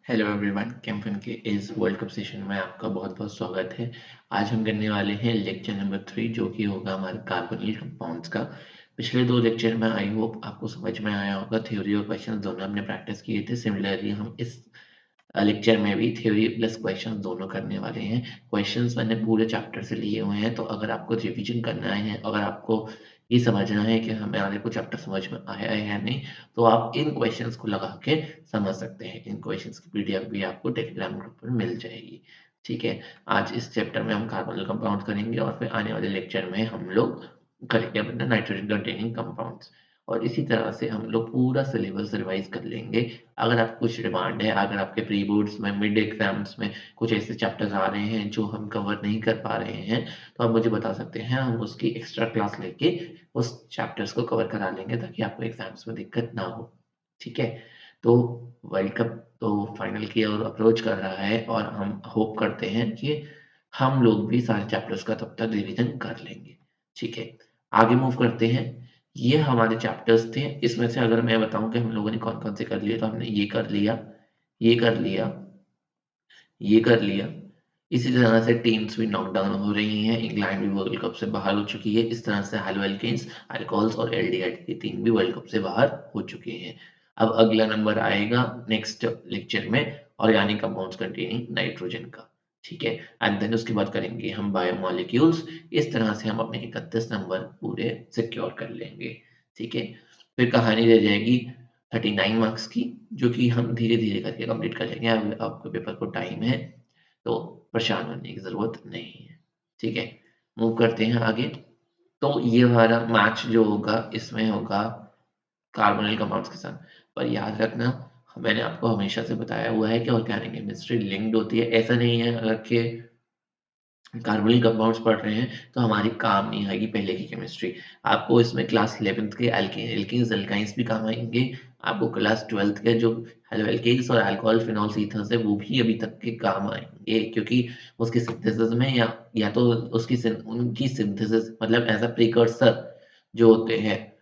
Hello everyone, कैंपन के इस world cup session में आपका बहुत बहुत स्वागत है। आज हम करने वाले हैं लेक्चर नंबर 3 जो कि होगा हमारे कार्बोनिल कंपाउंड्स का। पिछले दो लेक्चर में आई होप आपको समझ में आया होगा। थ्योरी और क्वेश्चन दोनों हमने प्रैक्टिस किए थे। सिमिलरली हम इस लेक्चर में भी थ्योरी प्लस क्वेश्चन दोनों करने वाले हैं। क्वेश्चंस मैंने पूरे चैप्टर से लिए हुए हैं, तो अगर आपको रिवीजन करना है, अगर आपको ये समझना है कि हमारे को चैप्टर समझ में आया है या नहीं, तो आप इन क्वेश्चंस को लगा के समझ सकते हैं। इन क्वेश्चंस की पीडीएफ भी आपको टेलीग्राम ग्रुप पर मिल जाएगी। ठीक है, आज इस चैप्टर में हम कार्बोनिल कंपाउंड करेंगे और फिर आने वाले लेक्चर में हम लोग करेंगे अपना नाइट्रोजन कंटेनिंग कंपाउंड्स। और इसी तरह से हम लोग पूरा सिलेबस रिवाइज कर लेंगे। अगर आप कुछ डिमांड है, अगर आपके प्री बोर्ड्स में, मिड एग्जाम्स में कुछ ऐसे चैप्टर्स आ रहे हैं जो हम कवर नहीं कर पा रहे हैं, तो आप मुझे बता सकते हैं। हम उसकी एक्स्ट्रा क्लास लेके उस चैप्टर्स को कवर करा लेंगे ताकि आपको एग्जाम्स में दिक्कत ना हो। ठीक है, तो वर्ल्ड कप तो फाइनल की ओर अप्रोच कर रहा है और हम होप करते हैं कि हम लोग भी सारे चैप्टर्स का तब तक रिवीजन कर लेंगे। ठीक है, आगे मूव करते हैं। ये हमारे चैप्टर्स थे। इसमें से अगर मैं बताऊं कि हम लोगों ने कौन कौन से कर लिए, तो हमने ये कर लिया, ये कर लिया, ये कर लिया। इसी तरह से टीम्स भी नॉकडाउन हो रही हैं। इंग्लैंड भी वर्ल्ड कप से बाहर हो चुकी है। इस तरह से हाइड्रोएल्केन्स, अल्कोहल्स और एल्डिहाइड ये तीन भी वर्ल्ड कप से बाहर हो चुके हैं। अब अगला नंबर आएगा नेक्स्ट लेक्चर में, ऑर्गेनिक कंपाउंड्स कंटेनिंग नाइट्रोजन का। ठीक है, एंड देन उसके बाद करेंगे हम बायोमोलिक्यूल्स। इस तरह से हम अपने 31 नंबर पूरे सिक्योर कर लेंगे। ठीक है, फिर कहानी रह जाएगी 39 मार्क्स की, जो कि हम धीरे-धीरे करके कंप्लीट कर लेंगे। अब आपके पेपर को टाइम है, तो परेशान होने की ज़रूरत नहीं है। ठीक है, मूव करते हैं आगे। तो ये हमारा मैच जो होगा, इसमें होगा कार्बोनिल कंपाउंड्स के साथ। पर याद रखना, मैंने आपको हमेशा से बताया हुआ है कि ऑर्गेनिक केमिस्ट्री लिंक्ड होती है। ऐसा नहीं है अगर कि कार्बोनिल कंपाउंड्स पढ़ रहे हैं तो हमारी काम नहीं आएगी पहले की केमिस्ट्री। आपको इसमें क्लास 11th के एल्केन्स एल्काइंस भी काम आएंगे। आपको क्लास 12th के जो एल्केन्स और अल्कोहल फिनोल्स ईथर्स है वो भी अभी तक के काम आएंगे, क्योंकि उसकी सिंथेसिस में या तो उनकी सिंथेसिस मतलब एज अ प्रिकर्सर जो होते हैं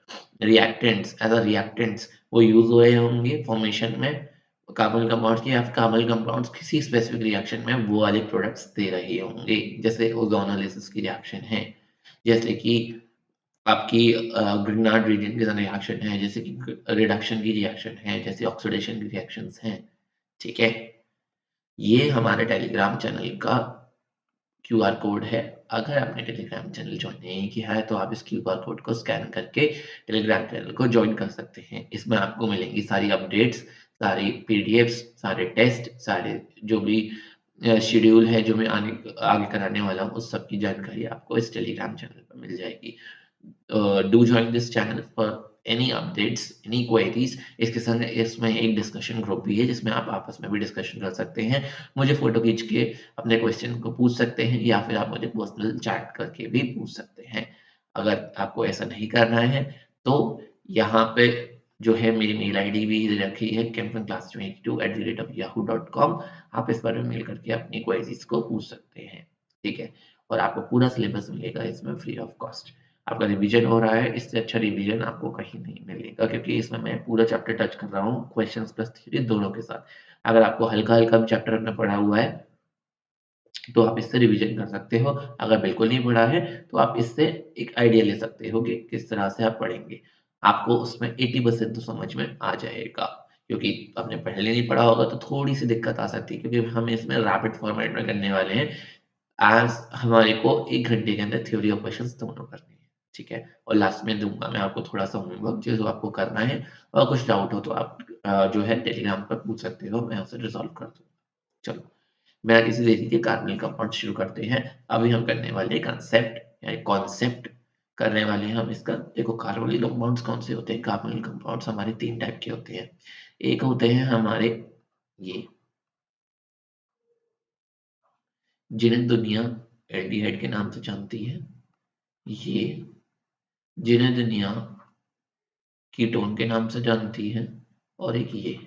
रिएक्टेंट्स, एज अ रिएक्टेंट्स वो यूज हुए होंगे फॉर्मेशन में कार्बोनिल कंपाउंड्स के, या फिर कार्बोनिल कंपाउंड्स किसी स्पेसिफिक रिएक्शन में वो वाले प्रोडक्ट्स दे रहे होंगे। जैसे ओजोनोलिसिस की रिएक्शन है, जैसे कि आपकी ग्रिग्नार्ड रीजन के साथ रिएक्शन है, जैसे कि रिडक्शन की रिएक्शन है, जैसे ऑक्सीडेशन की रिएक्शंस हैं। ठीक है, ये हमारे टेलीग्राम चैनल का क्यूआर कोड है। अगर आपने टेलीग्राम चैनल ज्वाइन नहीं किया है तो आप इस क्यूआर कोड को स्कैन करके टेलीग्राम चैनल को ज्वाइन कर सकते हैं। इसमें आपको मिलेंगी सारी अपडेट्स, सारी पीडीएफ्स, सारे टेस्ट, सारे जो भी शेड्यूल है जो मैं आगे कराने वाला हूँ, उस सब की जानकारी आपको इस टेलीग्राम चैनल पर मिल जाएगी। Do join this channel for any updates, any queries. इसके संग इसमें एक डिस्कशन ग्रुप भी है जिसमें आप आपस में भी डिस्कशन कर सकते हैं। मुझे फोटो खींच के अपने क्वेश्चन को पूछ सकते हैं, या फिर आप मुझे पर्सनल चैट करके भी पूछ सकते हैं। अगर आपको ऐसा नहीं करना है तो यहाँ पे जो है मेरी मेल आईडी भी रखी है campus22@yahoo.com। आप इस पर मेल करके अपनी क्वेरीज को पूछ सकते हैं। ठीक है, और आपको पूरा सिलेबस मिलेगा इसमें फ्री ऑफ कॉस्ट। आपका रिवीजन हो रहा है, इससे अच्छा रिवीजन आपको कहीं नहीं मिलेगा, क्योंकि इसमें मैं पूरा चैप्टर टच कर रहा हूँ, क्वेश्चंस प्लस थ्योरी दोनों के साथ। अगर आपको हल्का हल्का चैप्टर अपना पढ़ा हुआ है तो आप इससे रिवीजन कर सकते हो। अगर बिल्कुल नहीं पढ़ा है तो आप इससे एक आइडिया ले सकते हो कि किस तरह से आप पढ़ेंगे। आपको उसमें 80% तो समझ में आ जाएगा, क्योंकि आपने पहले नहीं पढ़ा होगा तो थोड़ी सी दिक्कत आ सकती है, क्योंकि हम इसमें रैपिड फॉर्मेट में करने वाले हैं। आज हमारे को 1 घंटे के अंदर थ्योरी और क्वेश्चंस दोनों करने हैं। ठीक है, और लास्ट में दूँगा मैं आपको थोड़ा-सा होमवर्क जो आपको करना है, और कुछ डाउट हो तो आप जो है टेलीग्राम पर पूछ सकते हो, मैं उसे रिज़ॉल्व कर दूँगा। चलो, बिना किसी देरी के कार्बनिक कंपाउंड शुरू करते हैं। अभी हम करने वाले हैं कंसेप्ट या कॉन्सेप्ट करने वाले हैं हम इसका। देखो, कार्बनिक कंपाउंड्स कौन से होते हैं? कार्बनिक कंपाउंड्स हमारे 3 टाइप के होते हैं। एक होते हैं हमारे ये, जिन्हें दुनिया एल्डिहाइड के नाम से जानती है। ये, जिन्हें दुनिया कीटोन के नाम से जानती है। और एक ये,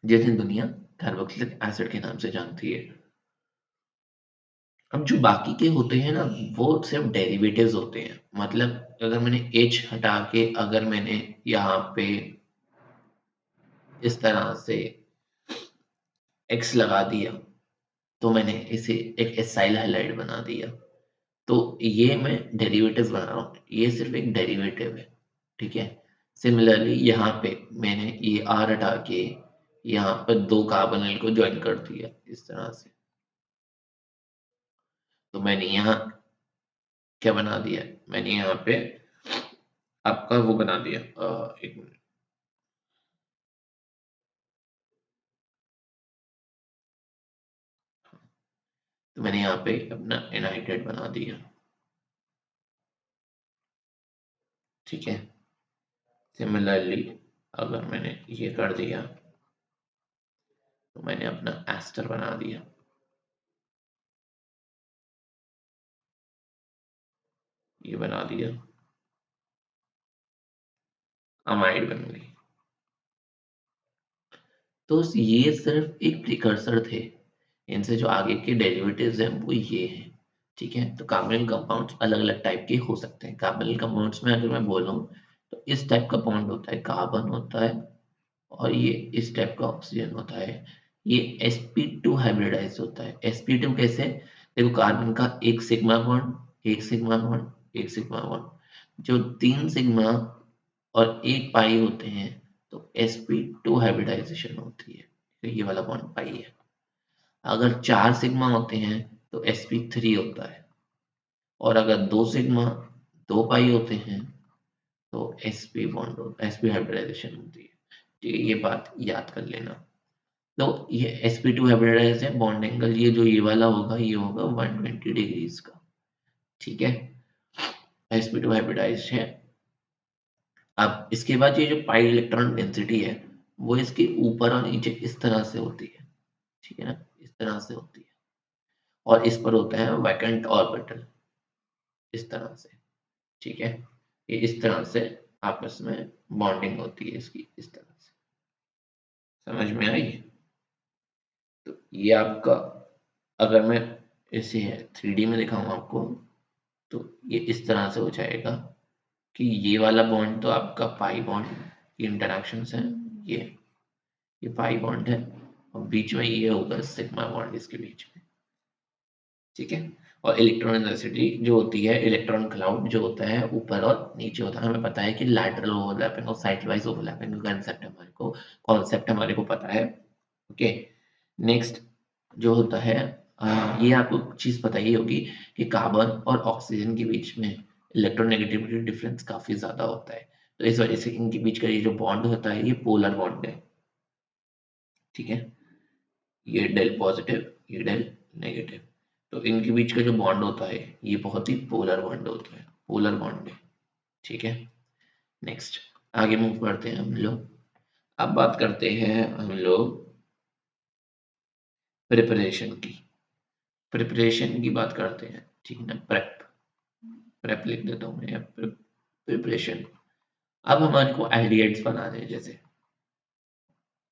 जिन्हें दुनिया कार्बोक्सिलिक एसिड के नाम से जानती है। अब जो बाकी के होते हैं ना, वो सिर्फ डेरिवेटिव्स होते हैं। मतलब अगर मैंने H हटा के अगर मैंने यहाँ पे इस तरह से X लगा दिया, तो मैंने इसे एक एसाइल हाइलाइट बना दिया। तो ये मैं डेरिवेटिव बना रहा हूँ, ये सिर्फ एक डेरिवेटिव है, ठीक है। सिमिलरली यहाँ पे मैंने ये R हटा के यहाँ पर दो कार्बोनिल को ज्वाइन कर दिया इस तरह से। तो मैंने यहाँ क्या बना दिया, मैंने यहाँ पे आपका वो बना दिया, एक मिनट, तो मैंने यहाँ पे अपना एनहाइड्रेट बना दिया, ठीक है। सिमिलरली अगर मैंने ये कर दिया तो मैंने अपना एस्टर बना दिया, ये बना दिया, अमाइड बन गई। तो ये सिर्फ एक प्रिकर्सर थे, इनसे जो आगे के डेरिवेटिव्स हैं वो ये हैं, ठीक है। तो कार्बोनिल कंपाउंड्स अलग अलग टाइप के हो सकते हैं। कार्बोनिल कंपाउंड्स में अगर मैं बोलूँ तो इस टाइप का बॉन्ड होता है, कार्बन होता है, और ये इस टाइप का ऑक्सीजन होता है। ये sp2 हाइब्रिडाइज होता है। sp2 कैसे, देखो कार्बन का एक सिग्मा बॉन्ड, एक सिग्मा बॉन्ड, एक सिग्मा बॉन्ड, जो 3 सिग्मा और एक पाई होते हैं, तो sp2 हाइब्रिडाइजेशन होती है। तो ये वाला बॉन्ड पाई है। अगर 4 सिग्मा होते हैं तो sp3 होता है, और अगर 2 सिग्मा 2 पाई होते हैं तो sp बॉन्ड होता है, sp हाइब्रिडाइजेशन होती है। तो ये बात याद कर लेना। तो ये sp2 हाइब्रिडाइज है, बॉन्ड एंगल ये जो ये वाला होगा ये होगा 120 डिग्रीज का, ठीक है। sp2 हाइब्रिडाइज है। अब इसके बाद ये जो पाई इलेक्ट्रॉन डेंसिटी है वो इसके ऊपर और नीचे इस तरह से होती है, ठीक है ना, इस तरह से होती है। और इस पर होता है वैकेंट ऑर्बिटल, इस तरह से, ठीक है। ये इस तरह से आपस में बॉन्डिंग होती है इसकी, इस तरह से। समझ में आई? तो ये आपका, अगर मैं इसे 3D में दिखाऊं आपको, तो ये इस तरह से हो जाएगा कि ये वाला बॉन्ड तो आपका पाई बॉन्ड की इंटरेक्शंस है, ये पाई बॉन्ड है, और बीच में ये होगा सिग्मा बॉन्ड इसके बीच में, ठीक है। और इलेक्ट्रॉन डेंसिटी जो होती है, इलेक्ट्रॉन क्लाउड जो होता है ऊपर और नीचे होता है। हमें पता है कि लैटरल ओवरलैपिंग और साइड वाइज ओवरलैपिंग का कॉन्सेप्ट हमारे को पता है, ओके। नेक्स्ट जो होता है, ये आपको चीज पता ही होगी कि कार्बन और ऑक्सीजन के बीच में इलेक्ट्रोनेगेटिविटी डिफरेंस काफी ज्यादा होता है। तो इस वजह से इनके बीच का ये जो बॉन्ड होता है ये पोलर बॉन्ड है, ठीक है। ये डेल पॉजिटिव, ये डेल नेगेटिव। तो इनके बीच का जो बॉन्ड होता है ये बहुत ही पोलर बॉन्ड होता है, पोलर बॉन्ड है, ठीक है। नेक्स्ट आगे मूव करते हैं हम लोग। अब बात करते हैं हम लोग प्रिपरेशन की, प्रिपरेशन की बात करते हैं, ठीक है ना। प्रेप, प्रेप लिख देता हूँ मैं, प्रिपरेशन। अब हमारे को एल्डिहाइड्स बनाने हैं जैसे,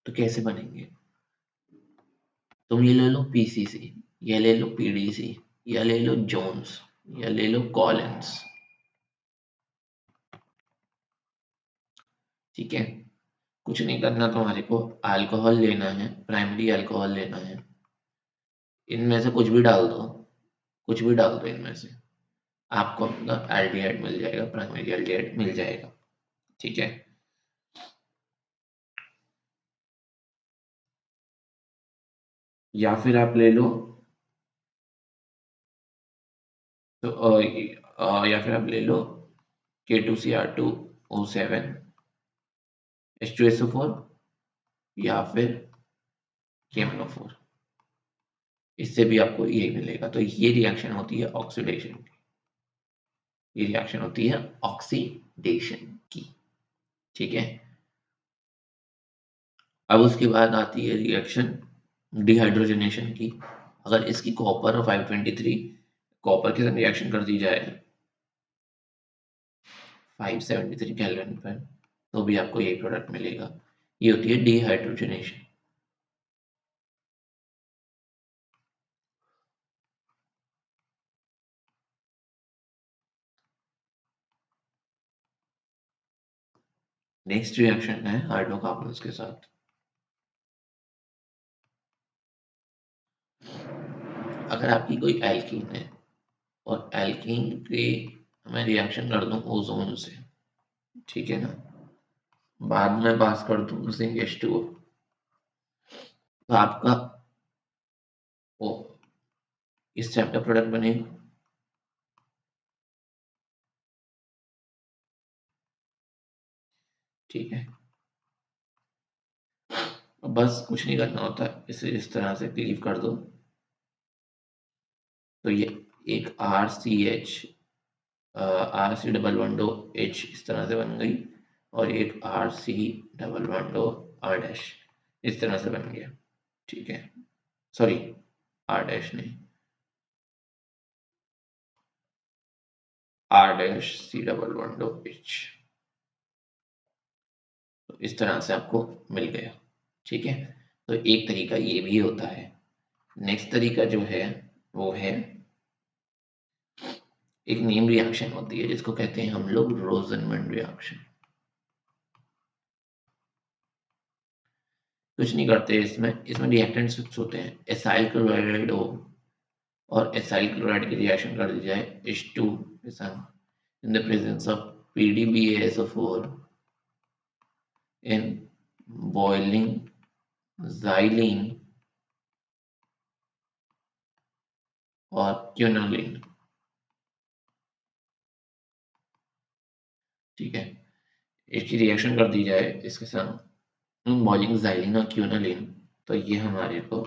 तो कैसे बनेंगे, तुम ये ले लो पीसीसी, ये ले लो पीडीसी, या ले लो जोन्स, या ले लो कॉलिन्स, ठीक है। कुछ नहीं करना तुम्हारे को, अल्कोहल लेना है, प्राइमरी अल्कोहल लेना है, इनमें से कुछ भी डाल दो, कुछ भी डाल दो इनमें से, आपको अपना एल्डिहाइड मिल जाएगा, प्राइमरी एल्डिहाइड मिल जाएगा, ठीक है। या फिर आप ले लो, तो या फिर आप ले लो K2Cr2O7 H2SO4, या फिर KMnO4, इससे भी आपको यही मिलेगा। तो ये रिएक्शन होती है ऑक्सीडेशन की, ये रिएक्शन होती है ऑक्सीडेशन की, ठीक है। अब उसके बाद आती है रिएक्शन डिहाइड्रोजनेशन की। अगर इसकी कॉपर और 523 कॉपर के साथ रिएक्शन कर दी जाए 573 केल्विन पर, तो भी आपको ये प्रोडक्ट मिलेगा। ये होती है डिहाइड्रोजनेशन। नेक्स्ट रिएक्शन है हाइड्रोकार्बन्स के साथ। अगर आपकी कोई एल्कीन है और एल्कीन के मैं रिएक्शन कर दूं ओजोन से, ठीक है ना, बाद में पास कर दूं जिंक H2O, तो आपका वो इस टाइप का प्रोडक्ट बनेगा। ठीक है, बस कुछ नहीं करना होता, इसे इस तरह से क्लीव कर दो, तो ये एक R C double bond H इस तरह से बन गई, और एक R डैश इस तरह से बन गया। ठीक है, सॉरी R डैश नहीं, R dash C double bond H, तो इस तरह से आपको मिल गया। ठीक है, तो एक तरीका ये भी होता है। नेक्स्ट तरीका जो है वो है एक नेम रिएक्शन होती है जिसको कहते हैं हम लोग रोजनमंड रिएक्शन। कुछ नहीं करते, इसमें रिएक्टेंट्स फिक्स होते हैं। एसाइल क्लोराइड हो और एसाइल क्लोराइड की रिएक्शन कर दी जाए H2 के साथ in the presence of PDBASO4 in boiling xylene और क्यूनोलिन। ठीक है, इसकी रिएक्शन कर दी जाए इसके साथ बॉइलिंग xylene और क्यूनोलिन, तो ये हमारे को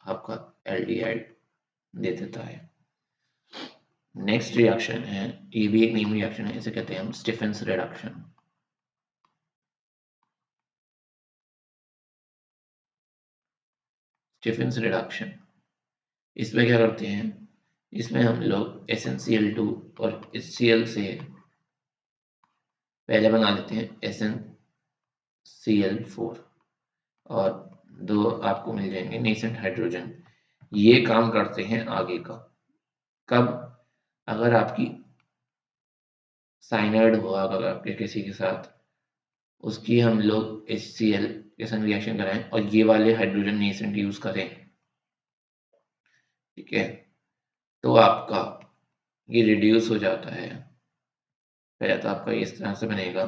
आपका एल्डिहाइड दे देता है। नेक्स्ट रिएक्शन है, ये भी एक नेम रिएक्शन है, इसे कहते हैं हम स्टीफेंस रिडक्शन। स्टीफेंस रिडक्शन, इसमें क्या करते हैं, इसमें हम लोग SnCl2 और HCl से पहले बना लेते हैं SnCl4, और दो आपको मिल जाएंगे नेसेंट हाइड्रोजन। ये काम करते हैं आगे का, कब, अगर आपकी साइनाइड हुआ अगर आपके किसी के साथ, उसकी हम लोग HCl के संग रिएक्शन कराएं और ये वाले हाइड्रोजन नेसेंट यूज करें, ठीक है, तो आपका ये रिड्यूस हो जाता है। पहले तो आपका इस तरह से बनेगा,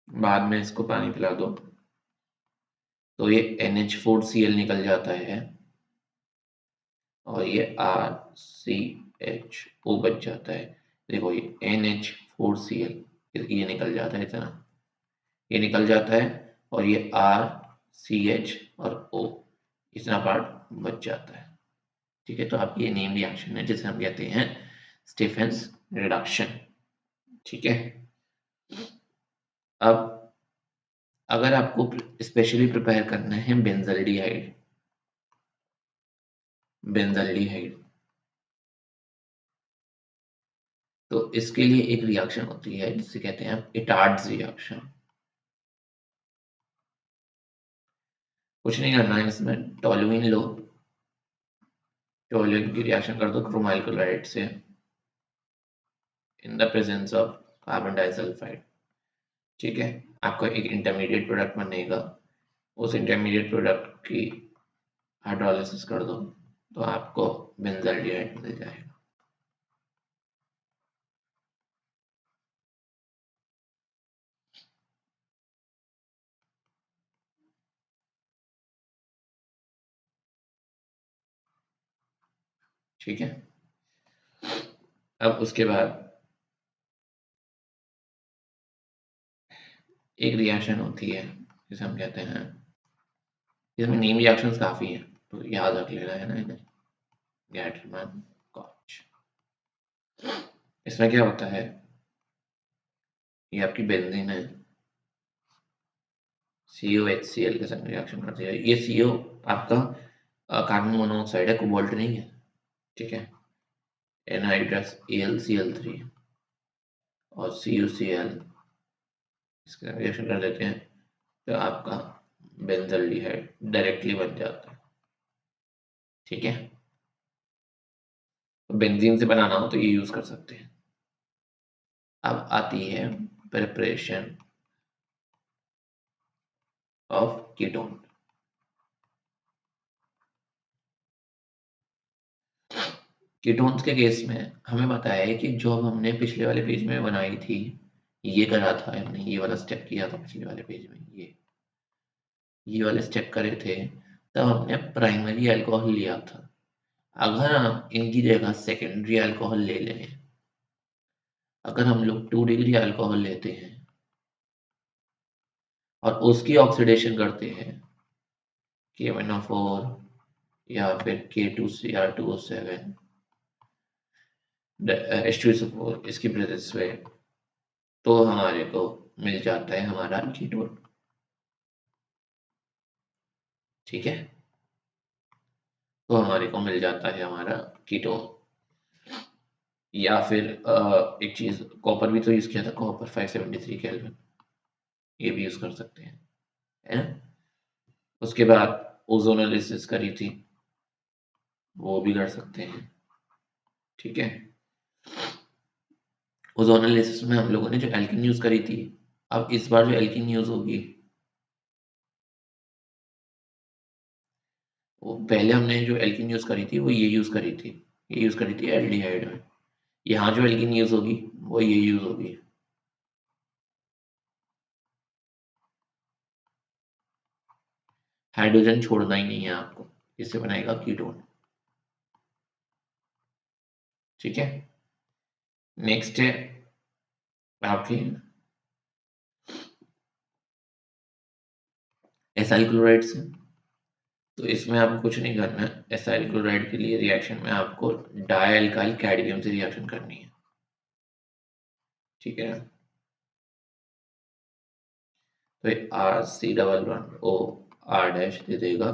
बाद में इसको पानी पिला दो तो ये NH4Cl निकल जाता है और ये RCHO बच जाता है। देखो ये NH4Cl ये निकल जाता है इतना, ये निकल जाता है, और ये RCH और O इतना पार्ट बच जाता है। ठीक है, तो आपकी ये नेम रिएक्शन है जिसे हम कहते हैं स्टीफेंस रिडक्शन। ठीक है, अब अगर आपको स्पेशली प्रिपेयर करना है बेंजल्डिहाइड, बेंजल्डिहाइड, तो इसके लिए एक रिएक्शन होती है जिसे कहते हैं इटार्ड्स रिएक्शन। कुछ नहीं करना है, इसमें टोलुइन लो, टोलुइन की रिएक्शन कर दो क्रोमाइल क्लोराइड से in the presence of carbon disulphide. ठीक है, आपको एक इंटरमीडिएट प्रोडक्ट बनेगा, उस इंटरमीडिएट प्रोडक्ट की हाइड्रोलिसिस कर दो तो आपको बेंजल्डिहाइड मिल जाएगा। ठीक है, अब उसके बाद एक रिएक्शन होती है जिसे हम कहते हैं, इसमें नेम रिएक्शंस काफी हैं तो याद रख लेना है ना इन्हें। गैटरमैन कॉच, इसमें क्या होता है, ये आपकी बेंजीन है, COHCl के साथ रिएक्शन करती है। ये CO आपका कार्बन मोनोऑक्साइड है, कोबाल्ट नहीं है। ठीक है, एनहाइड्रस AlCl3 और CuCl इसके साथ रिएक्शन कर देते हैं तो आपका बेंजल्डिहाइड डायरेक्टली बन जाता है। ठीक है, बेंजीन से बनाना हो तो ये यूज कर सकते हैं। अब आती है प्रिपरेशन ऑफ कीटोन। कीटोन्स के केस में हमें बताया है कि जो हमने पिछले वाले पेज में बनाई थी, ये करा था हमने, ये वाला स्टेप किया था पिछले वाले पेज में, ये वाले स्टेप करे थे, तब हमने प्राइमरी अल्कोहल लिया था। अगर हम इनकी जगह सेकेंडरी अल्कोहल ले लें, अगर हम लोग 2 डिग्री अल्कोहल लेते हैं और उसकी ऑक्सीडेशन करते हैं KMnO4 या फिर K2Cr2O7 H2SO4 इसकी प्रेजेंस में, तो हमारे को मिल जाता है हमारा कीटोन। ठीक है, तो हमारे को मिल जाता है हमारा कीटोन। या फिर एक चीज, कॉपर भी तो यूज किया था, कॉपर 573 केल्विन, ये भी यूज कर सकते हैं, है ना। उसके बाद ओजोन एनालिसिस करी थी, वो भी कर सकते हैं। ठीक है, ओजोन एनालिसिस में हम लोगों ने जो एल्कीन यूज करी थी, अब इस बार जो एल्कीन यूज होगी, वो पहले हमने जो एल्कीन यूज करी थी वो ये यूज करी थी, ये यूज करी थी एल्डिहाइड में। यहाँ जो एल्कीन यूज होगी वो ये यूज होगी। हाइड्रोजन छोड़ना ही नहीं है आपको, इससे बनेगा कीटोन। ठीक है, नेक्स्ट है आपकी एसाइल क्लोराइड से। तो इसमें आपको कुछ नहीं करना है, एसाइल क्लोराइड के लिए रिएक्शन में आपको डाई अल्काइल कैडमियम से रिएक्शन करनी है। ठीक है, तो RC11O R डैश दे देगा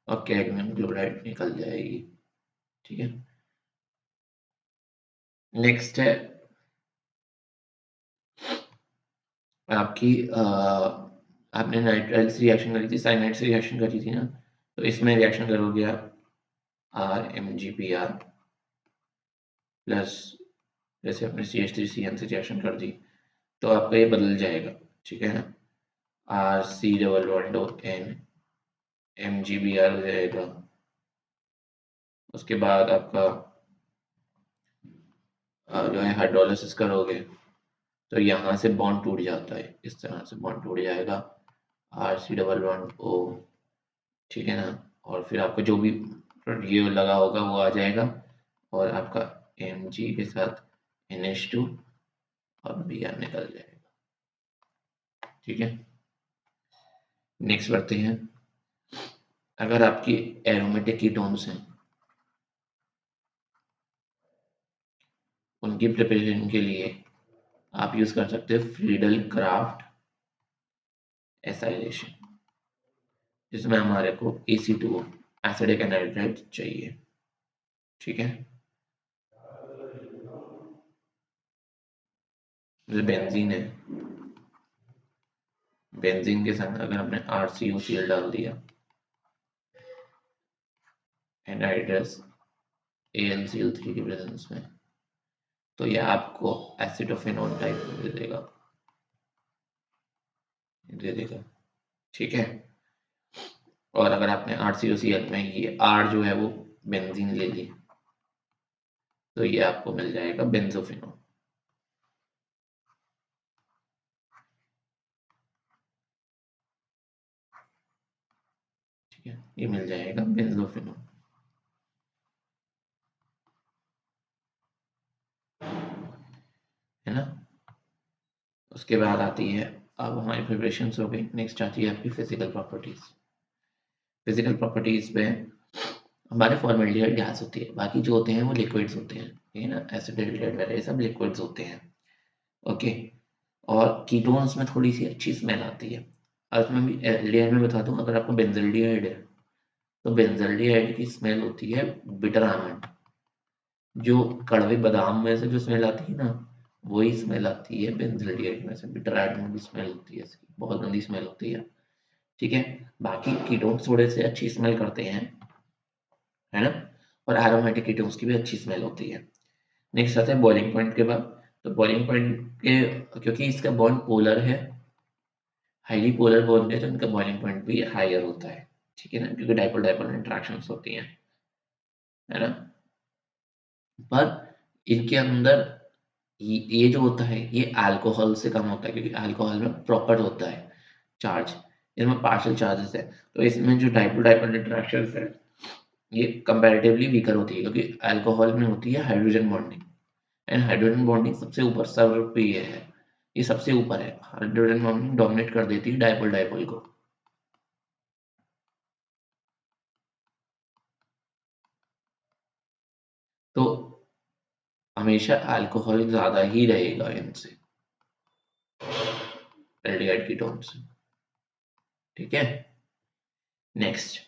और कैडमियम क्लोराइड निकल जाएगी। ठीक है, नेक्स्ट है आपकी आपने नाइट्राइल से रिएक्शन करी थी, साइनाइड से रिएक्शन करी थी ना, तो इसमें रिएक्शन करोगे आप RMgPr प्लस, जैसे अपने CH3CN से रिएक्शन कर दी तो आपका ये बदल जाएगा। ठीक है ना, RC11ON MgBr हो जाएगा। उसके बाद आपका जो है हाइड्रोलिसिस करोगे तो यहाँ से बॉन्ड टूट जाता है, इस तरह से बॉन्ड टूट जाएगा RC11O। ठीक है ना, और फिर आपको जो भी ये लगा होगा वो आ जाएगा और आपका Mg के साथ NH2 और Br निकल जाएगा। ठीक है, नेक्स्ट बढ़ते हैं। अगर आपकी एरोमेटिक कीटोन्स हैं, उनकी प्रिपरेशन के लिए आप यूज कर सकते हो फ्रीडल क्राफ्ट एसाइलेशन, जिसमें हमारे को AC2O एसिडिक एनहाइड्राइड चाहिए। ठीक है, जो बेंजीन है, बेंजीन के साथ अगर हमने RCOCl डाल दिया, एनहाइड्रस AlCl3 की प्रेजेंस में, तो यह आपको एसिडोफेनॉन टाइप दे देगा। ठीक है, और अगर आपने RCOCl में ये R जो है वो बेंजीन ले ली, तो ये आपको मिल जाएगा बेंजोफिनोन। ठीक है, ये मिल जाएगा बेंजोफिनोन, है ना। उसके बाद आती है, अब हमारी प्रिपरेशन हो गई, नेक्स्ट आती है आपकी फिजिकल प्रॉपर्टीज। फिजिकल प्रॉपर्टीज में हमारे फॉर्मेल्डिहाइड गैस होती है, बाकी जो होते हैं वो लिक्विड्स होते हैं, ठीक है ना, एसिडल्डिहाइड वगैरह ये सब लिक्विड्स होते हैं। ओके, और कीटोन्स में थोड़ी सी अच्छी स्मेल आती है। अब मैं भी एल्डिहाइड में बता दूं, अगर आपको बेंजल्डिहाइड है तो बेंजल्डिहाइड की स्मेल होती है बिटर आमंड, जो कड़वे बादाम में से जो स्मेल आती है ना, वही स्मेल आती है बेंजल्डिहाइड में से। बिटर आमंड की स्मेल होती है इसकी, बहुत गंदी स्मेल होती है। ठीक है, बाकी कीटोन्स थोड़े से अच्छी स्मेल करते हैं, है ना। और एरोमेटिक कीटोन्स की भी अच्छी स्मेल होती है। नेक्स्ट आता है बॉइलिंग पॉइंट के बाद। तो बॉइलिंग पॉइंट के, क्योंकि इसका बॉन्ड पोलर है, हाईली पोलर बॉन्ड है, तो इनका बॉइलिंग पॉइंट भी हायर होता है, ठीक है ना, क्योंकि डाइपोल डाइपोल इंटरेक्शंस होती हैं, है ना। पर इनके अंदर ये जो होता है ये अल्कोहल से कम होता है, क्योंकि अल्कोहल में प्रॉपर होता है चार्ज, इनमें पार्शियल चार्जेस है। तो इसमें जो डाइपोल डाइपोल इंटरेक्शंस है ये कंपैरेटिवली वीकर होती है, क्योंकि अल्कोहल में होती है hydrogen bonding, and hydrogen bonding सबसे ऊपर सर्वर पे ये है, ये सबसे ऊपर है, हाइड्रोजन बॉन्डिंग डोमिनेट कर देती है डाइपोल डाइपोल को। तो हमेशा अल्कोहल ज्यादा ही रहेगा इनसे, एल्डिहाइड कीटोन से, ठीक है। नेक्स्ट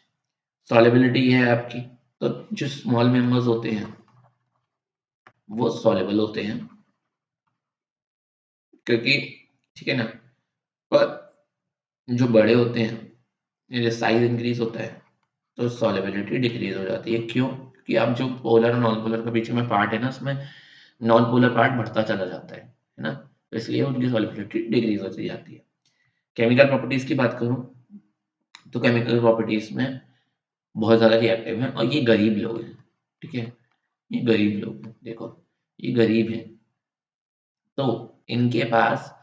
सॉल्युबिलिटी है आपकी। तो जो स्मॉल मेंबर्स होते हैं वो सॉल्युबल होते हैं, क्योंकि, ठीक है ना, पर जो बड़े होते हैं, जैसे साइज इंक्रीज होता है तो सॉल्युबिलिटी डिक्रीज हो जाती है। क्यों? क्योंकि अब जो पोलर और नॉन पोलर के बीच में पार्ट है ना, उसमें नॉन पोलर पार्ट बढ़ता चला जाता है ना, तो इसलिए उनकी सॉल्युबिलिटी डिक्रीज होती जाती है। केमिकल प्रॉपर्टीज की बात करूं तो केमिकल प्रॉपर्टीज में बहुत ज़्यादा रिएक्टिव हैं, और ये गरीब लोग हैं, ठीक है, ये गरीब लोग हैं, देखो ये गरीब हैं, तो इनके पास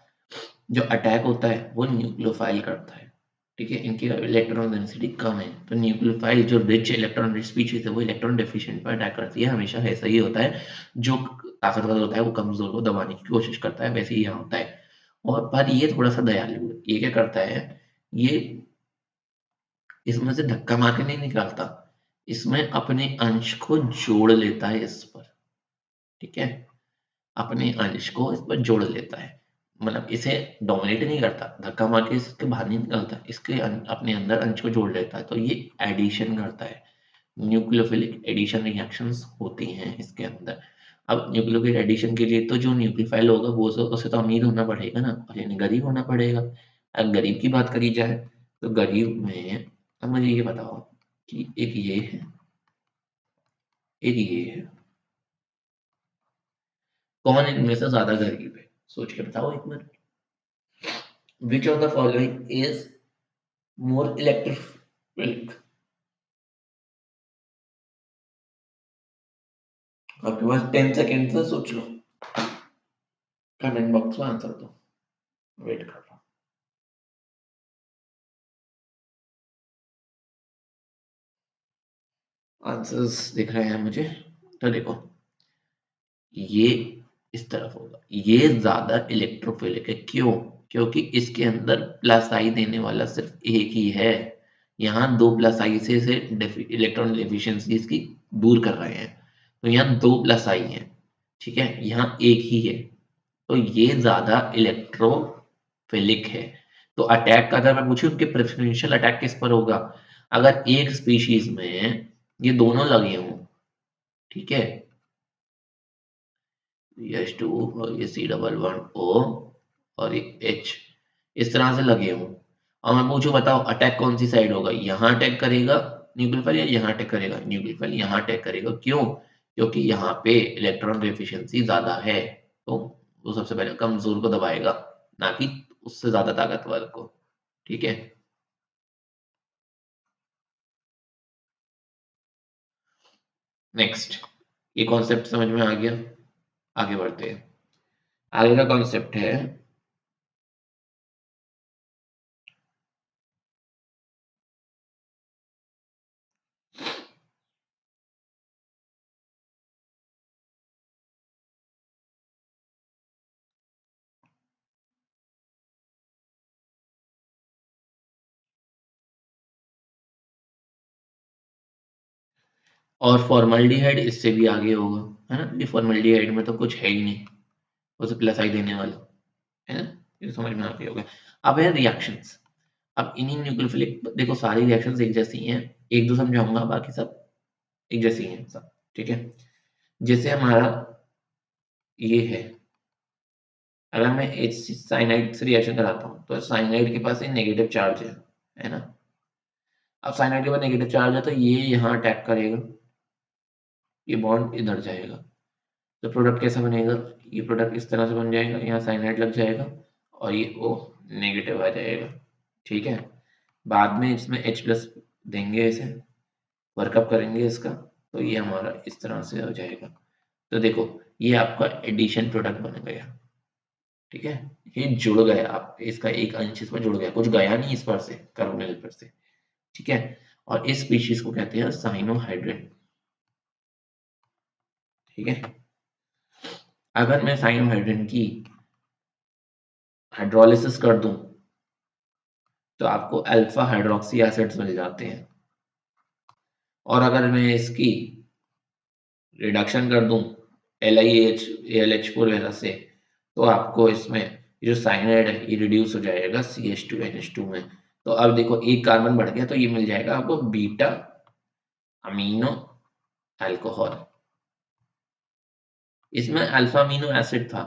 जो अटैक होता है वो न्यूक्लियोफाइल करता है, ठीक है, इनकी इलेक्ट्रॉन डेंसिटी कम है, तो न्यूक्लियोफाइल जो रिच इलेक्ट्रॉन रिच स्पीशीज है वो इलेक्ट्रॉन डेफिशिएंट पर अटैक करती है, हमेशा ऐसा ही होता है। जो ताकतवर होता है वो कमजोर को दबाने की कोशिश करता है, वैसे ही यहाँ होता है। और पर ये थोड़ा सा दयालु है, ये क्या करता है, ये इसमें से धक्का मार के नहीं निकालता, इसमें अपने अंश को जोड़ लेता है इस पर, ठीक है, अपने अंश को इस पर जोड़ लेता है, मतलब इसे डोमिनेट नहीं करता, धक्का मार के इसके बाहर नहीं निकलता, इसके अपने अंदर अंश को जोड़ लेता है, तो ये एडिशन करता है। न्यूक्लियोफिलिक एडिशन रिएक्शंस होती हैं इसके अंदर। अब न्यूक्लियोफिलिक एडिशन के लिए तो जो न्यूक्लियोफाइल होगा वो उसे तो अमीर होना पड़ेगा ना, और यानी गरीब होना पड़ेगा। अब गरीब की बात करी जाए तो गरीब में, अब मुझे ये बताओ कि एक ये है, एक ये है, कौन इनमें से ज्यादा गरीब है, सोच के बताओ एक minute. Which of the following is more electrophilic? आपके पास 10 सेकेंड से सोच लो, कमेंट बॉक्स में आंसर दो, वेट कर रहा हूँ। आंसर्स दिख रहे हैं मुझे, तो देखो ये इस तरफ होगा, ये ज्यादा इलेक्ट्रोफिलिक है। क्यों? क्योंकि इसके अंदर प्लस आई देने वाला सिर्फ एक ही है, यहाँ दो प्लस आई से इलेक्ट्रॉन डेफिशिएंसी इसकी दूर कर रहे हैं, तो यहाँ दो प्लस आई है, ठीक है, यहाँ एक ही है, तो ये ज्यादा इलेक्ट्रोफिलिक है। तो अटैक का अगर मैं पूछूं कि प्रेफरेंशियल अटैक किस पर होगा, अगर एक स्पीशीज में ये दोनों लगे हों, ठीक है, H2 और ये C11O और ये H इस तरह से लगे हों, और मैं पूछूं बताओ अटैक कौन सी साइड होगा, यहाँ अटैक करेगा न्यूक्लियोफाइल या यहाँ अटैक करेगा न्यूक्लियोफाइल, यहाँ अटैक करेगा। क्यों? क्योंकि यहाँ पे इलेक्ट्रॉन डेफिशिएंसी ज्यादा है, तो वो सबसे पहले कमजोर को दबाएगा, ना कि उससे ज्यादा ताकतवर को, ठीक है। नेक्स्ट, ये कॉन्सेप्ट समझ में आ गया, आगे बढ़ते हैं। आगे का कॉन्सेप्ट है और फॉर्मल्डिहाइड इससे भी आगे होगा, है ना, ये फॉर्मल्डिहाइड में तो कुछ है ही नहीं, उसे प्लस आई देने वाला, है ना, ये समझ में आ गया होगा। अब है रिएक्शंस। अब इन्हीं न्यूक्लियोफिलिक, देखो सारी रिएक्शंस एक जैसी हैं, एक दो समझाऊंगा, बाकी सब एक जैसी हैं सब, ठीक है। जैसे हमारा ये है, अगर मैं एच साइनाइड से रिएक्शन कराता हूँ तो साइनाइड के पास एक नेगेटिव चार्ज है ना। अब साइनाइड के पास नेगेटिव चार्ज है तो ये यहाँ अटैक करेगा, ये बॉन्ड इधर जाएगा। तो प्रोडक्ट कैसा बनेगा, ये प्रोडक्ट इस तरह से बन जाएगा, यहाँ साइनाइड लग जाएगा और ये O नेगेटिव आ जाएगा। ठीक है, बाद में इसमें H+ देंगे, इसे वर्कअप करेंगे इसका, तो ये हमारा इस तरह से हो जाएगा। तो देखो ये आपका एडिशन प्रोडक्ट बन गया। ठीक है, ये जुड़ गया, आप इसका एक अंश इसमें जुड़ गया, कुछ गया नहीं इस पर से, कार्बोनिल पर से। ठीक है, और इस स्पीशीज को कहते हैं साइनोहाइड्रिन। ठीक है, अगर मैं साइनोहाइड्रिन की हाइड्रोलिसिस कर दूं तो आपको अल्फा हाइड्रोक्सी एसिड्स मिल जाते हैं, और अगर मैं इसकी रिडक्शन कर दूं LiH AlH4 वगैरह से, तो आपको इसमें जो साइनाइड है ये रिड्यूस हो जाएगा CH2NH2 में। तो अब देखो एक कार्बन बढ़ गया, तो ये मिल जाएगा आपको बीटा अमीनो अल्कोहल। इसमें अल्फा अमीनो एसिड था,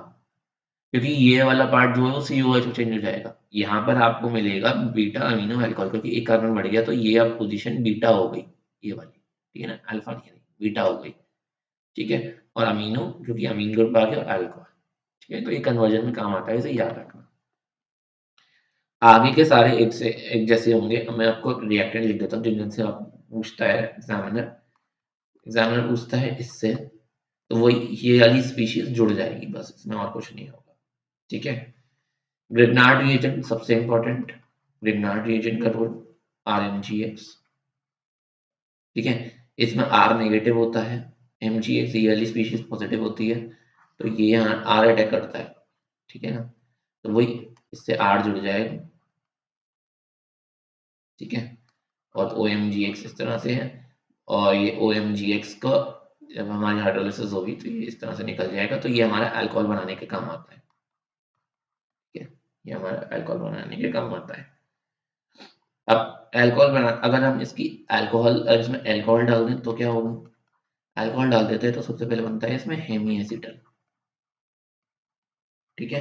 क्योंकि ये वाला पार्ट जो है वो COH में चेंज हो जाएगा। यहाँ पर आपको मिलेगा बीटा अमीनो अल्कोहल, क्योंकि एक कार्बन बढ़ गया तो ये अब पोजीशन बीटा हो गई, ये वाली। ठीक है ना, अल्फा नहीं, बीटा हो गई। ठीक है, और अमीनो क्योंकि अमीन ग्रुप आ गया और अल्कोहल। ठीक है, तो ये कन्वर्जन में काम आता है, इसे याद रखना। आगे के सारे एक से एक जैसे होंगे। अब मैं आपको रिएक्टेंट लिख देता हूँ जिनसे आप पूछता है एग्जामिनर। एग्जामिनर पूछता है इससे, तो वही ये वाली स्पीशीज जुड़ जाएगी, बस इसमें और कुछ नहीं होगा। ठीक है, ग्रिग्नार्ड रिएजेंट सबसे इंपॉर्टेंट। ग्रिग्नार्ड रिएजेंट का रोल RMgX। ठीक है, इसमें R नेगेटिव होता है, MgX ये वाली स्पीशीज पॉजिटिव होती है, तो ये यहाँ R अटैक करता है। ठीक है ना, तो वही इससे R जुड़ जाएगा। ठीक है, और OMgX इस तरह से है, और ये OMgX का जब हमारी हाइड्रोलिसिस होगी तो ये इस तरह से निकल जाएगा, तो ये हमारा अल्कोहल बनाने के काम आता है। ठीक है, ये हमारा अल्कोहल बनाने के काम आता है। अब अल्कोहल बना, अगर हम इसकी अल्कोहल इसमें अल्कोहल डाल दें तो क्या होगा, अल्कोहल डाल देते हैं तो सबसे पहले बनता है इसमें हेमी एसिटल। ठीक है,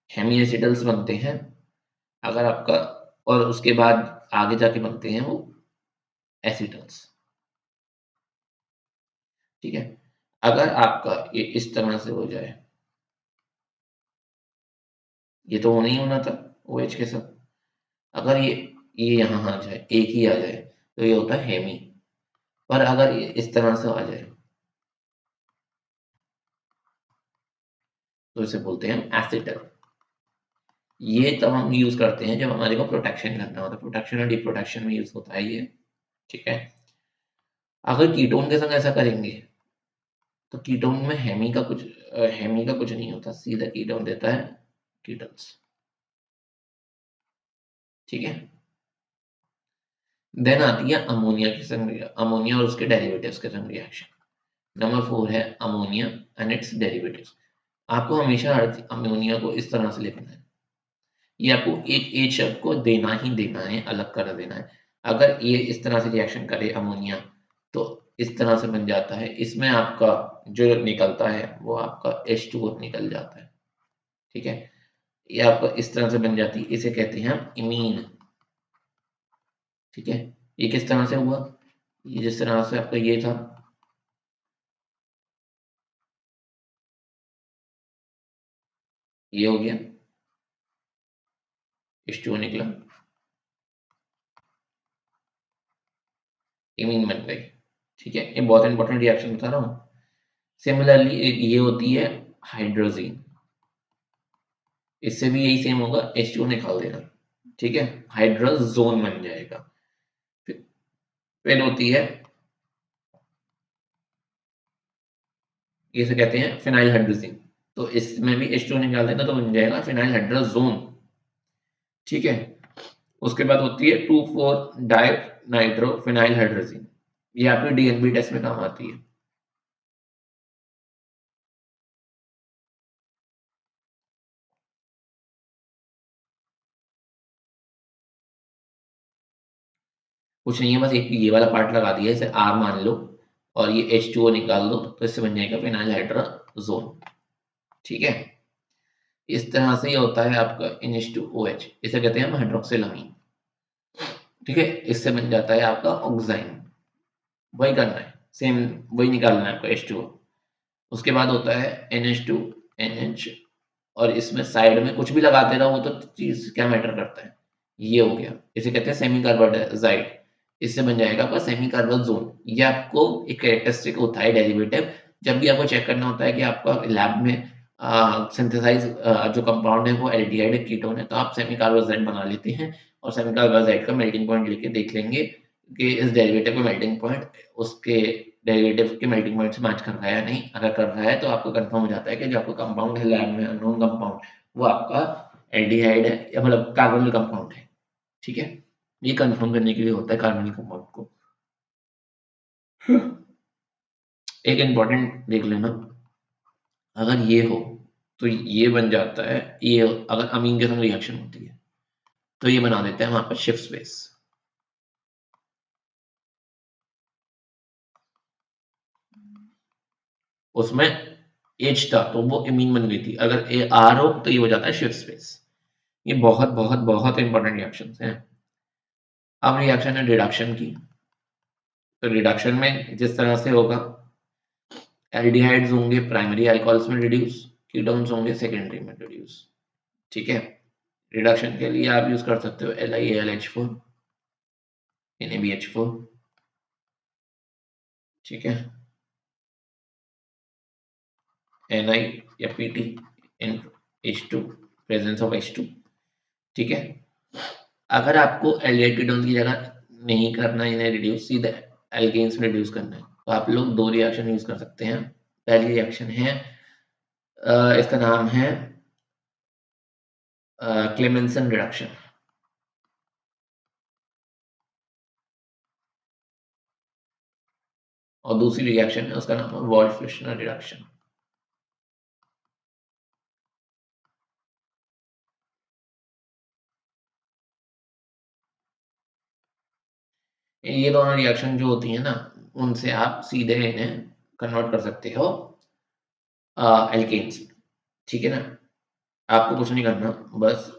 हेमी एसिडल्स बनते हैं अगर आपका, और उसके बाद आगे जाके बनते हैं वो एसिटल्स। ठीक है, अगर आपका ये इस तरह से हो जाए, ये तो होना ही होना था OH के साथ, अगर ये यहाँ आ जाए, एक ही आ जाए, तो ये होता है हेमी। पर अगर ये इस तरह से आ जाए तो इसे बोलते हैं एसिटल। ये तब हम यूज करते हैं जब हमारे को प्रोटेक्शन करना होता है, प्रोटेक्शन और डिप्रोटेक्शन में यूज होता है ये। ठीक है, अगर कीटोन के संग ऐसा करेंगे तो कीटोन में हेमी का कुछ नहीं होता, सीधा कीटोन देता है कीटन्स। ठीक है, देन आती है अमोनिया की संग, अमोनिया और उसके डेरिवेटिव्स के संग रिएक्शन। नंबर 4 है अमोनिया एंड इट्स डेरिवेटिव्स। आपको हमेशा अमोनिया को इस तरह से लिखना है, ये आपको एक एच शब्द को देना ही देना है, अलग कर देना है। अगर ये इस तरह से रिएक्शन करे अमोनिया, तो इस तरह से बन जाता है, इसमें आपका जो निकलता है वो आपका H2O निकल जाता है। ठीक है, ये आपका इस तरह से बन जाती है, इसे कहते हैं हम इमीन। ठीक है, ये किस तरह से हुआ, ये जिस तरह से आपका ये था, ये हो गया H2O निकला, इमीन बन गई। ठीक है, ये बहुत इंपॉर्टेंट रिएक्शन बता रहा हूँ। सिमिलरली एक ये होती है हाइड्रोजीन, इससे भी यही सेम होगा, H2O निकाल देना। ठीक है, हाइड्रोजोन बन जाएगा। फिर होती है, इसे कहते हैं फिनाइल हाइड्रोजीन, तो इसमें भी H2O निकाल देना तो बन जाएगा फिनाइल हाइड्रोजोन। ठीक है, उसके बाद होती है 2,4 डाई नाइट्रो फिनाइल हाइड्रोजीन, ये आपके DNB टेस्ट में काम आती है। कुछ नहीं है, बस एक ये वाला पार्ट लगा दिया, इसे R मान लो और ये H2O निकाल दो, तो इससे बन जाएगा फिनाइल हाइड्रोजोन। ठीक है, इस तरह से ये होता है आपका NH2OH, इसे कहते हैं हम हाइड्रोक्सिलामीन। ठीक है, इससे बन जाता है आपका ऑक्साइन। वही करना है, सेम वही निकालना है आपको H2O। उसके बाद होता है NH2 NH, और इसमें साइड में कुछ भी लगाते रहो वो तो चीज क्या मैटर करता है। ये हो गया, इसे कहते हैं सेमी कार्बोजाइड। इससे बन जाएगा आपका सेमी कार्बोज जोन। ये आपको एक कैरेक्टरिस्टिक होता है डेरिवेटिव। जब भी आपको चेक करना होता है कि आपका लैब में सिंथेसाइज जो कंपाउंड है वो एल्डिहाइड है, कीटोन है, तो आप सेमी कार्बोजाइड बना लेते हैं और सेमी कार्बोजाइड का मेल्टिंग पॉइंट लेके देख लेंगे कि इस डेरिवेटिव का मेल्टिंग पॉइंट उसके डेरिवेटिव के मेल्टिंग पॉइंट से मैच कर रहा है या नहीं। अगर कर रहा है तो आपको कंफर्म हो जाता है कि जो आपका कंपाउंड है लैब में अननोन कंपाउंड, वो आपका एल्डिहाइड है या मतलब कार्बोनिल कंपाउंड है। ठीक है, ये कंफर्म करने के लिए होता है कार्बोनिल कंपाउंड को। एक इंपॉर्टेंट देख लेना, अगर ये हो तो ये बन जाता है, ये अगर अमीन के संग रिएक्शन होती है तो ये बना देते हैं वहां पर शिफ्ट स्पेस। उसमें एच था तो वो इमीन बन गई थी, अगर ए आर हो तो ये हो जाता है शिफ्ट स्पेस। ये बहुत बहुत बहुत इंपॉर्टेंट रिएक्शन हैं। अब रिएक्शन है रिडक्शन की। तो रिडक्शन में जिस तरह से होगा, एल्डिहाइड्स होंगे प्राइमरी अल्कोहल्स में रिड्यूस, कीटोन्स होंगे सेकेंडरी में रिड्यूस। ठीक है, रिडक्शन के लिए आप यूज कर सकते हो LiAlH4 NaBH4। ठीक है, Ni या Pt in H2 presence of H2। ठीक है, अगर आपको एल्डिहाइड कीटोन्स की जगह नहीं करना है इन्हें रिड्यूस, सीधे एल्केन्स में रिड्यूस करना है, तो आप लोग दो रिएक्शन यूज कर सकते हैं। पहली रिएक्शन है इसका नाम है क्लेमेंसन रिडक्शन, और दूसरी रिएक्शन है उसका नाम है वॉल्फ-फ्रिशनर रिडक्शन। ये दोनों रिएक्शन जो होती है ना, उनसे आप सीधे इन्हें कन्वर्ट कर सकते हो एल्केन्स। ठीक है ना, आपको कुछ नहीं करना, बस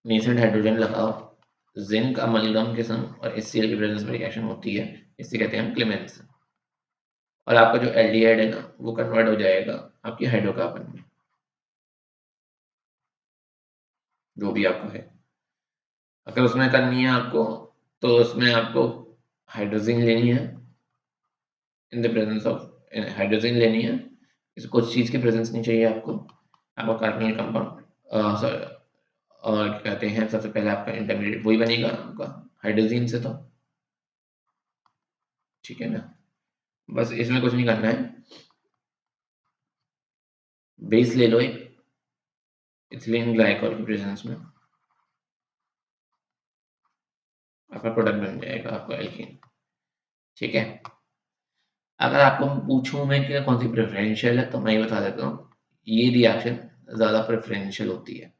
नेसेंट हाइड्रोजन लगाओ, जिंक अमलगम के संग और HCl की प्रेजेंस में रिएक्शन होती है, इसे कहते हैं हम क्लेमेंसन। और आपका जो एल्डिहाइड है ना वो कन्वर्ट हो जाएगा आपकी हाइड्रोकार्बन में, जो भी आपका है। अगर उसमें करनी है आपको, तो उसमें आपको हाइड्रोजन लेनी है, in the presence of hydrogen लेनी है। इस कुछ चीज की प्रेजेंस नहीं चाहिए आपको। आपका कार्बोनिल कंपाउंड और क्या कहते हैं, सबसे पहले आपका इंटरमीडिएट वही बनेगा आपका हाइड्रोजन से। तो ठीक है ना, बस इसमें कुछ नहीं करना है, बेस ले लो एक इथिलीन ग्लाइकॉल की प्रेजेंस में, आपका प्रोडक्ट बन जाएगा आपका एल्कीन। ठीक है, अगर आपको पूछूं मैं कि कौन सी प्रेफरेंशियल है, तो मैं ये बता देता हूँ, ये रिएक्शन ज्यादा प्रेफरेंशियल होती है।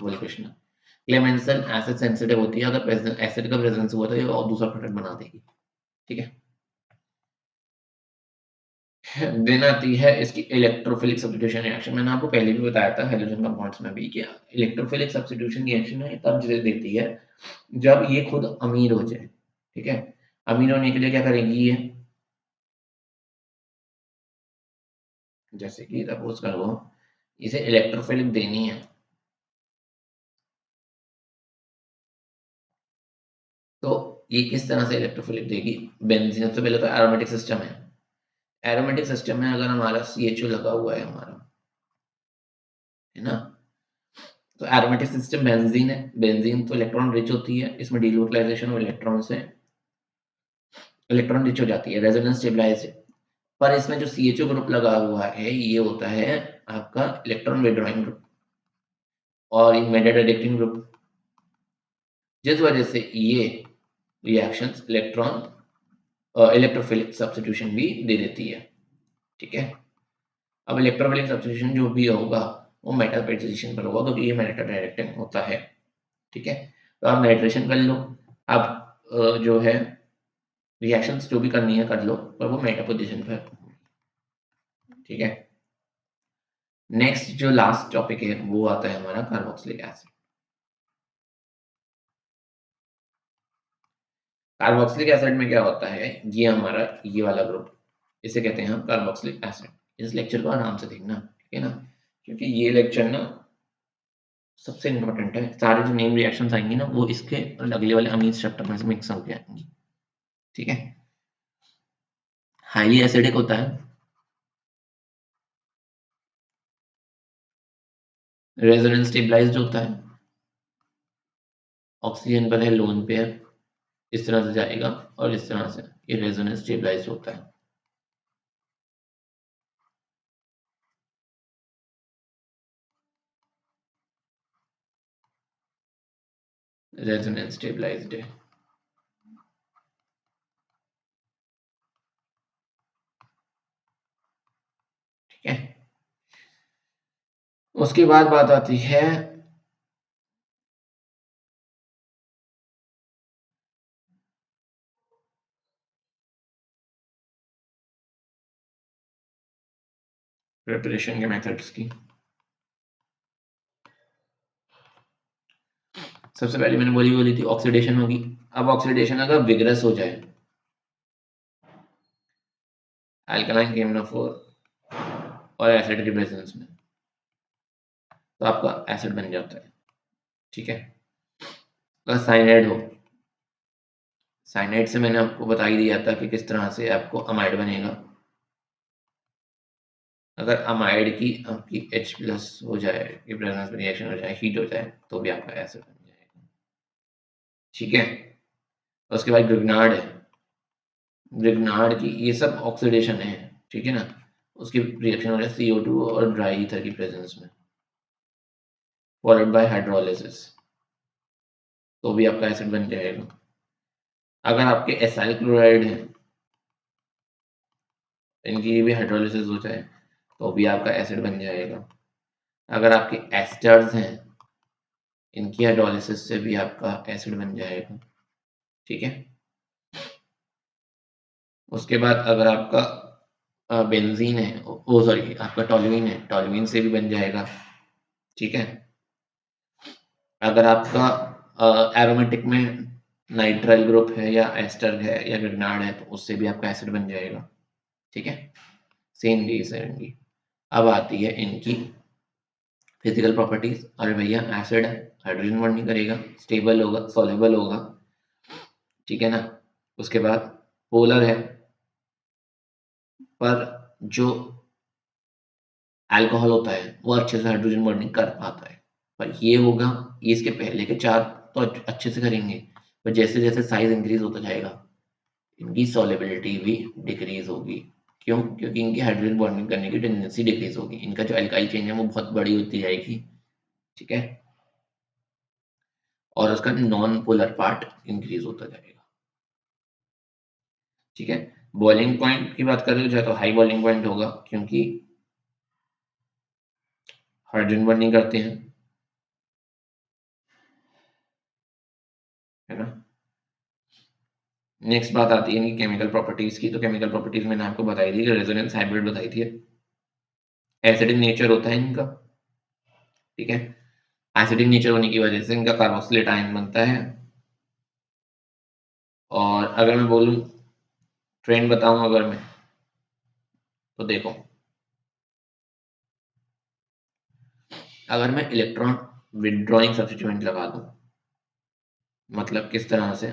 बोल कृष्णा, क्लेमेंसन एसिड सेंसिटिव होती है, अगर एसिड का प्रेजेंस हुआ तो ये और दूसरा प्रोडक्ट बना देगी। ठीक है, देन आती है इसकी इलेक्ट्रोफिलिक सब्स्टिट्यूशन रिएक्शन। मैंने आपको पहले भी बताया था हाइड्रोजन कंपाउंड्स में भी कि इलेक्ट्रोफिलिक सब्स्टिट्यूशन रिएक्शन है तब जिसे देती है जब ये खुद अमीर हो जाए। ठीक है, अमीर होने के लिए क्या करेगी ये, जैसे कि सपोज करो इसे इलेक्ट्रोफिलिक देनी है, तो ये किस तरह से इलेक्ट्रोफिलिक देगी। बेंजीन सबसे पहले तो एरोमेटिक सिस्टम है, एरोमेटिक सिस्टम में अगर हमारा CHO लगा हुआ है हमारा, है ना, तो एरोमेटिक सिस्टम बेंजीन है, बेंजीन तो इलेक्ट्रॉन रिच होती है, इसमें डीलोकलाइजेशन ऑफ इलेक्ट्रॉन से इलेक्ट्रॉन रिच हो जाती है, रेजोनेंस स्टेबलाइज। पर इसमें जो CHO ग्रुप लगा हुआ है ये होता है आपका इलेक्ट्रॉन विड्रॉइंग ग्रुप और इमीडिएट एडिक्टिंग ग्रुप, जिस वजह से ये रिएक्शंस इलेक्ट्रोफिलिक सब्स्टिट्यूशन भी दे देती है। ठीक है, अब इलेक्ट्रोफिलिक सब्स्टिट्यूशन जो भी होगा वो मेटल पोजीशन पर होगा, क्योंकि ये मेटल डायरेक्टिंग होता है। ठीक है, तो आप नाइट्रेशन कर लो। अब जो है रिएक्शंस जो भी करनी है कर लो, पर वो मेटा पोजीशन पर। ठीक है, नेक्स्ट जो लास्ट टॉपिक है वो आता है हमारा कार्बोक्सिलिक एसिड। कार्बोक्सिलिक एसिड में क्या होता है, ये हमारा ये वाला ग्रुप, इसे कहते हैं हम कार्बोक्सिलिक एसिड। इस लेक्चर को आराम से देखना, ठीक है ना, क्योंकि ये लेक्चर ना सबसे इम्पोर्टेंट है। सारे जो नेम रिएक्शंस आएंगी ना वो इसके अगले वाले अमीन स्ट्रक्चर में से मिक्स होकर आएंगी, ठीक है। हाईली एसिडिक होता है, रेजोनेंस स्टेबलाइज्ड होता है, ऑक्सीजन पर है लोन पेयर, इस तरह से जाएगा, और इस तरह से ये रेजोनेंस स्टेबलाइज्ड होता है। रेजोनेंस स्टेबलाइज्ड है, ठीक है। उसके बाद बात आती है प्रिपरेशन के मेथड्स की। सबसे पहले मैंने बोली थी ऑक्सीडेशन होगी। अब ऑक्सीडेशन अगर विगरस हो जाए, अल्कलाइन KMnO4 और एसिड के प्रेजेंस में, तो आपका एसिड बन जाता है, ठीक है। अगर साइनाइड हो, साइनाइड से मैंने आपको बता ही दिया था कि किस तरह से आपको अमाइड बनेगा। अगर अमाइड की आपकी H+ हो जाए, कि प्रेजेंस में रिएक्शन हो जाए, हीट हो जाए, तो भी आपका एसिड बन जाएगा, ठीक है। उसके बाद ग्रिग्नार्ड है, ग्रिग्नार्ड की ये सब ऑक्सीडेशन है, ठीक है ना। उसकी रिएक्शन हो रहा है CO2 और ड्राई ईथर की प्रेजेंस में, फॉलोड बाय हाइड्रोलिसिस, तो भी आपका एसिड बन जाएगा। अगर आपके एसाइल क्लोराइड है, इनकी भी हाइड्रोलिसिस हो जाए, तो भी आपका एसिड बन जाएगा। अगर आपके एस्टर्स हैं, इनकी हाइड्रोलिसिस से भी आपका एसिड बन जाएगा, ठीक है। उसके बाद अगर आपका बेंजीन है, ओ सॉरी आपका टॉल्यूइन है, टॉल्यूइन से भी बन जाएगा, ठीक है। अगर आपका एरोमेटिक में नाइट्राइल ग्रुप है या एस्टर है या ग्रिग्नार्ड है, तो उससे भी आपका एसिड बन जाएगा, ठीक है। Same D. अब आती है इनकी फिजिकल प्रॉपर्टीज। अरे भैया एसिड है, हाइड्रोजन बॉन्डिंग करेगा, स्टेबल होगा, सॉल्युबल होगा, ठीक है ना। उसके बाद पोलर है, पर जो अल्कोहल होता है वो अच्छे से हाइड्रोजन बॉन्डिंग कर पाता है। पर ये होगा, ये इसके पहले के चार तो अच्छे से करेंगे, पर जैसे जैसे साइज इंक्रीज होता जाएगा, इनकी सॉल्युबिलिटी भी डिक्रीज होगी। क्यों? क्योंकि इनकी हाइड्रोजन बॉन्डिंग करने की टेंडेंसी डिक्रीज होगी, इनका जो अल्काइल चेन है वो बहुत बड़ी होती जाएगी, ठीक है। और उसका नॉन पोलर पार्ट इंक्रीज होता जाएगा, ठीक है। बॉइलिंग पॉइंट की बात करें जाए तो हाई बॉइलिंग पॉइंट होगा, क्योंकि हाइड्रोजन बॉन्डिंग करते हैं, है ना। नेक्स्ट बात आती है इनकी केमिकल प्रॉपर्टीज की। तो केमिकल प्रॉपर्टीज मैंने आपको बताई थी कि रेजोनेंस हाइब्रिड बताई थी, एसिडिक नेचर होता है इनका, ठीक है। एसिडिक नेचर होने की वजह से इनका कार्बोक्सिलेट आयन बनता है। और अगर मैं बोलूं, ट्रेंड बताऊं अगर मैं, तो देखो, अगर मैं इलेक्ट्रॉन विदड्रॉइंग सब्स्टिट्यूएंट लगा दूं, मतलब किस तरह से,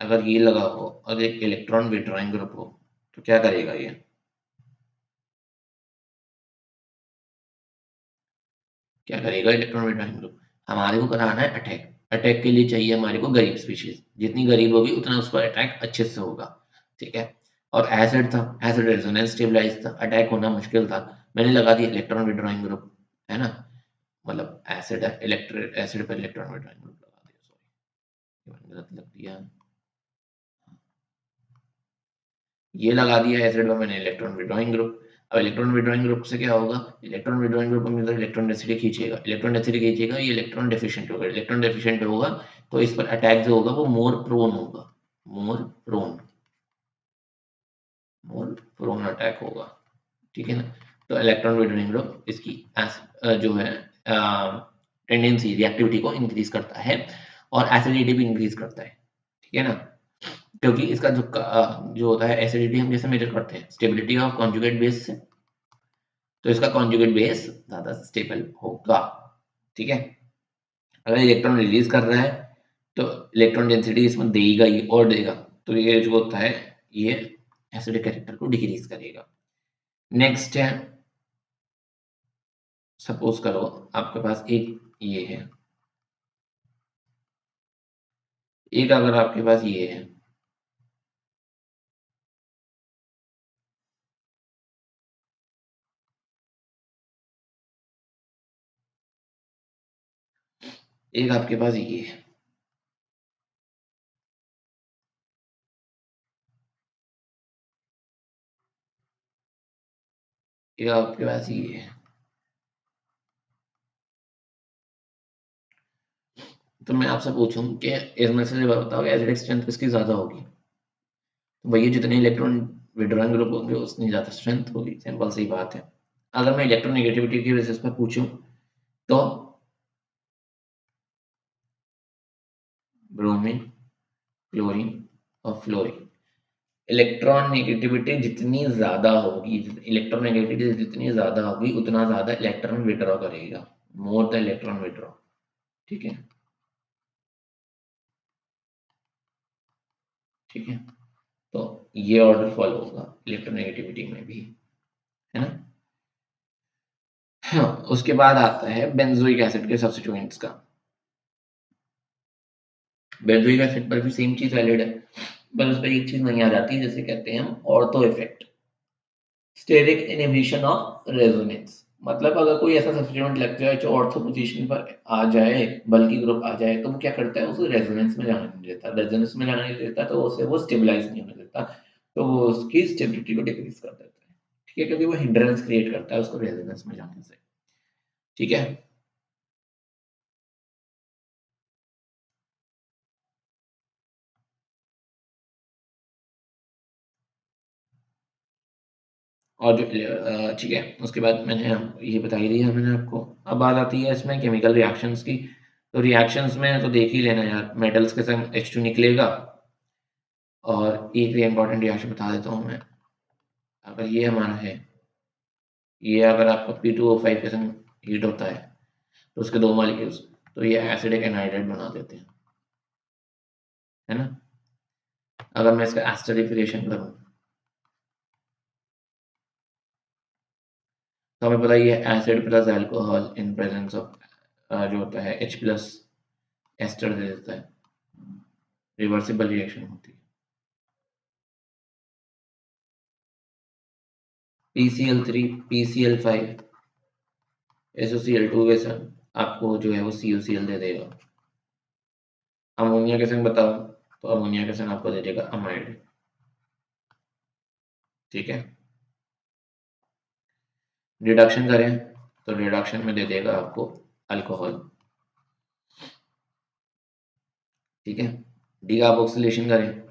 अगर ये लगा हो और एक इलेक्ट्रॉन विदड्रॉइंग ग्रुप हो, तो क्या करेगा ये, क्या करेगा इलेक्ट्रॉन विदड्रॉइंग ग्रुप? हमारे को कराना है अटैक, अटैक के लिए चाहिए हमारे को गरीब स्पीशीज, जितनी गरीब होगी उतना उसका अटैक अच्छे से होगा, ठीक है। और एसिड था, एसिड रेजोनेंस स्टेबलाइज था, अटैक होना मुश्किल था, मैंने लगा दिया इलेक्ट्रॉन विदड्रॉइंग ग्रुप, है ना। मतलब एसिड है, एसिड पर इलेक्ट्रॉन विदड्रॉइंग ग्रुप लगा दिया, सॉरी ये मैंने गलत लग दिया, ये लगा दिया एसिड पर मैंने इलेक्ट्रॉन विदड्रॉइंग ग्रुप। अब इलेक्ट्रॉन विदड्रॉइंग ग्रुप से क्या होगा, इलेक्ट्रॉन विदड्रॉइंग ग्रुप में इलेक्ट्रॉन डेंसिटी खींचेगा, इलेक्ट्रॉन डेंसिटी खींचेगा, ये इलेक्ट्रॉन डेफिशिएंट होगा, इलेक्ट्रॉन डेफिशिएंट होगा तो इस पर अटैक जो होगा वो मोर प्रोन होगा, more prone, more prone attack होगा, ठीक है ना। तो इलेक्ट्रॉन विदड्रॉइंग ग्रुप इसकी जो है टेंडेंसी रिएक्टिविटी को इंक्रीज करता है। और एसिडिटी भी इंक्रीज करता है, ठीक है ना, क्योंकि इसका जो होता है एसिडिटी हम जैसे मेजर करते हैं स्टेबिलिटी ऑफ कॉन्जुगेट बेस से, तो इसका कॉन्जुगेट बेस ज्यादा स्टेबल होगा, ठीक है। अगर इलेक्ट्रॉन रिलीज कर रहा है तो इलेक्ट्रॉन डेंसिटी इसमें देगा ही और देगा, तो ये जो होता है ये एसिडिक कैरेक्टर को डिक्रीज करेगा। नेक्स्ट है, सपोज करो आपके पास एक ये है, एक अगर आपके पास ये है, एक आपके पास ये है, एक आपके पास ये है, तो मैं आपसे पूछूं कि इसमें से बताओ एसिडिक स्ट्रेंथ किसकी ज्यादा होगी, तो भैया जितने इलेक्ट्रॉन विड्रॉइंग ग्रुप होंगे उतनी ज्यादा स्ट्रेंथ होगी, सिंपल सी बात है। अगर मैं इलेक्ट्रोनेगेटिविटी की बेसिस पर पूछूं तो ब्रोमीन, क्लोरीन और फ्लोरीन, इलेक्ट्रॉन नेगेटिविटी जितनी ज्यादा होगी, इलेक्ट्रॉन नेगेटिविटी जितनी ज्यादा होगी उतना ज्यादा इलेक्ट्रॉन विड्रॉ करेगा, मोर द इलेक्ट्रॉन विड्रॉ, ठीक है, ठीक है। तो ये ऑर्डर फॉलो होगा इलेक्ट्रोनेगेटिविटी में भी, है ना। हाँ, उसके बाद आता है बेंजोइक एसिड के सब्स्टिट्यूएंट्स का। बेंजोइक एसिड पर भी सेम चीज वैलिड है, पर उस पर एक चीज नहीं आ जाती, जैसे कहते हैं हम ortho effect, steric inhibition of resonance. मतलब अगर कोई ऐसा सब्स्टिट्यूएंट लग जाए जो ऑर्थो पोजीशन पर आ जाए, बल्कि ग्रुप आ जाए, तो वो क्या करता है, उसे रेजोनेंस में जाने नहीं देता, रेजोनेंस में जाने नहीं देता तो उसे वो स्टेबलाइज नहीं होने देता, तो वो उसकी स्टेबिलिटी को डिक्रीज कर देता है, ठीक है, क्योंकि वो हिंड्रेंस क्रिएट करता है उसको रेजोनेंस में जाने से, ठीक है। और जो ठीक है, उसके बाद मैंने ये बता ही दिया मैंने आपको। अब बात आती है इसमें केमिकल रिएक्शंस की, तो रिएक्शंस में तो देख ही लेना यार, मेटल्स के संग H2 निकलेगा, और एक भी इंपॉर्टेंट रिएक्शन बता देता हूँ मैं, अगर ये हमारा है, ये अगर आपका P2O5 के संग हीट होता है तो उसके दो मॉलिक्यूल्स, तो ये एसिडिक एनहाइड्राइड बना देते हैं, है ना। अगर मैं इसका एस्टरिफिकेशन करूँ तो हमें पता ही है acid plus alcohol in presence of जो होता है H प्लस एस्टर दे देता है, रिवर्सिबल रिएक्शन होती है। PCl3 PCl5 SOCl2 के संग आपको जो है वो CuCl दे देगा। अमोनिया के संग बताओ तो अमोनिया के संग आपको दे देगा अमाइड, ठीक है। रिडक्शन करें तो रिडक्शन में दे देगा आपको अल्कोहल, ठीक है। डीकार्बोक्सिलेशन करें